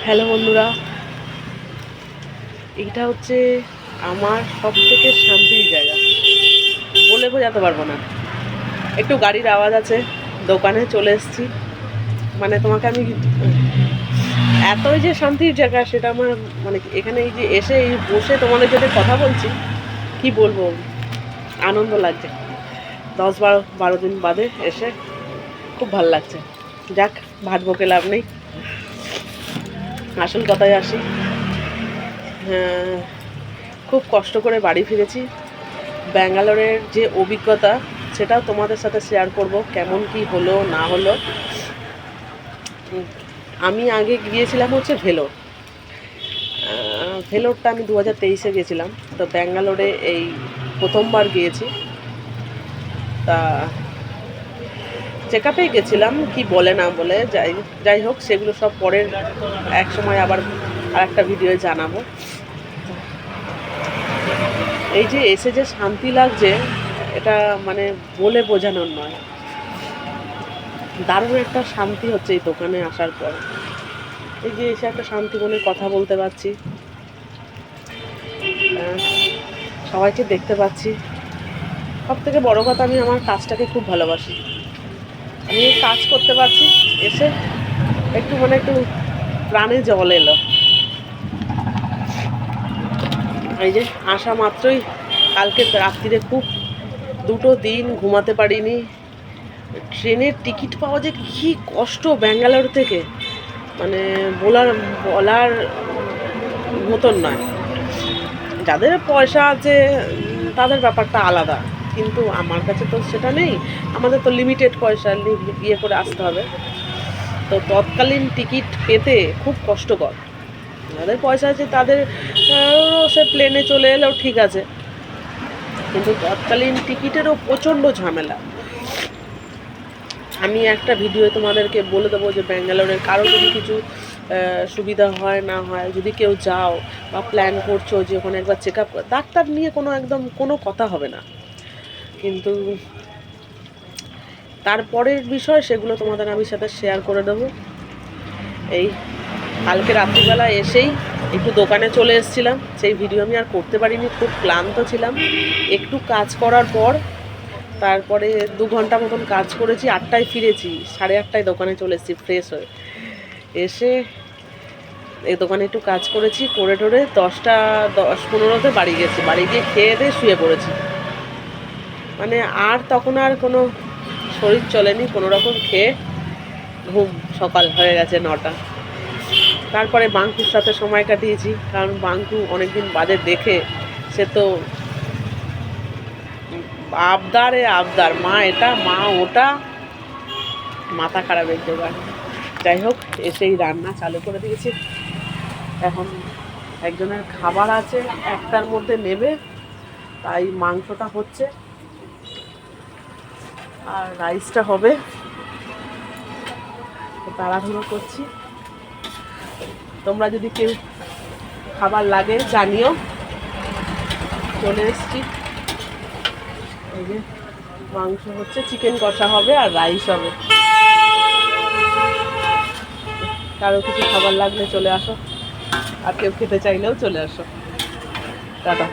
Hello বন্ধুরা, এইটা হচ্ছে আমার সব থেকে শান্তির জায়গা, বলে বোঝাতে পারবো না। একটু গাড়ির আওয়াজ আছে, দোকানে চলে এসেছি। মানে তোমাকে আমি এতই যে শান্তির জায়গা সেটা আমার মানে এখানে এই যে এসে এই বসে তোমাদের সাথে কথা বলছি, কি বলবো, আনন্দ লাগছে। 10-12 দিন বাদে এসে খুব ভালো লাগছে। যাক, ভাট বকে লাভ নেই, আসল কথায় আসি। হ্যাঁ, খুব কষ্ট করে বাড়ি ফিরেছি। ব্যাঙ্গালোরের যে অভিজ্ঞতা সেটাও তোমাদের সাথে শেয়ার করব, কেমন কি হলো না হলো। আমি আগে গিয়েছিলাম হচ্ছে ভেলোর। ভেলোরটা আমি 2023-এ গেছিলাম। তো ব্যাঙ্গালোরে এই প্রথমবার গিয়েছি। তা চেক আপেই গেছিলাম, কি বলে না বলে, যাই হোক, সেগুলো সব পরের এক সময় আবার আর একটা ভিডিওয়ে জানাবো। এই যে এসে যে শান্তি লাগছে, এটা মানে বলে বোঝানোর নয়। দারুণ একটা শান্তি হচ্ছে এই দোকানে আসার পর। এই যে এসে একটা শান্তি মনে কথা বলতে পারছি, সবাইকে দেখতে পাচ্ছি। সব থেকে বড় কথা, আমি আমার কাজটাকে খুব ভালোবাসি। আমি কাজ করতে পারছি, এসে একটু একটু প্রাণে জল এলো। এই যে আসা মাত্রই কালকে রাত্রিরে খুব 2 দিন ঘুমাতে পারিনি। ট্রেনের টিকিট পাওয়া যে কী কষ্ট ব্যাঙ্গালোর থেকে, মানে বলার মতন নয়। যাদের পয়সা আছে তাদের ব্যাপারটা আলাদা, কিন্তু আমার কাছে তো সেটা নেই। আমাদের তো লিমিটেড পয়সা ইয়ে করে আসতে হবে। তো তৎকালীন টিকিট পেতে খুব কষ্টকর। যাদের পয়সা আছে তাদের সে প্লেনে চলে এলেও ঠিক আছে, কিন্তু তৎকালীন টিকিটেরও প্রচণ্ড ঝামেলা। আমি একটা ভিডিও তোমাদেরকে বলে দেবো যে ব্যাঙ্গালোরের কারো যদি কিছু সুবিধা হয় না হয়, যদি কেউ যাও বা প্ল্যান করছো যে ওখানে একবার চেক আপ, ডাক্তার নিয়ে একদম কোনো কথা হবে না, কিন্তু তারপরের বিষয় সেগুলো তোমাদের আমি সাথে শেয়ার করে দেবো। এই কালকে রাত্রিবেলা এসেই একটু দোকানে চলে এসেছিলাম, সেই ভিডিও আমি আর করতে পারিনি, খুব ক্লান্ত ছিলাম। একটু কাজ করার পর তারপরে 2 ঘন্টা মতন কাজ করেছি, 8টায় ফিরেছি, 8:30টায় দোকানে চলে এসেছি ফ্রেশ হয়ে। এসে এই দোকানে একটু কাজ করেছি, করে টোরে 10:15-তে বাড়ি গেছি। বাড়ি গিয়ে খেয়ে দিয়ে শুয়ে পড়েছি। মানে আর তখন আর কোনো শরীর চলেনি, কোনো রকম খেয়ে ঘুম। সকাল হয়ে গেছে 9টা। তারপরে বাঙ্কুর সাথে সময় কাটিয়েছি, কারণ বাঙ্কু অনেকদিন বাদে দেখে সে তো আবদার, মা এটা মা ওটা, মাথা খারাপ এক জায়গায়। যাই হোক, এসেই রান্না চালু করে দিয়েছি। এখন একজনের খাবার আছে, 1টার মধ্যে নেবে, তাই মাংসটা হচ্ছে আর রাইসটা হবে। তাড়াহুড়ো করছি। তোমরা যদি কেউ খাবার লাগে জানিও। চলে এসছি। এই যে মাংস হচ্ছে, চিকেন কষা হবে আর রাইস হবে। কারো কিছু খাবার লাগলে চলে আসো, আর কেউ খেতে চাইলেও চলে আসো। টাটা।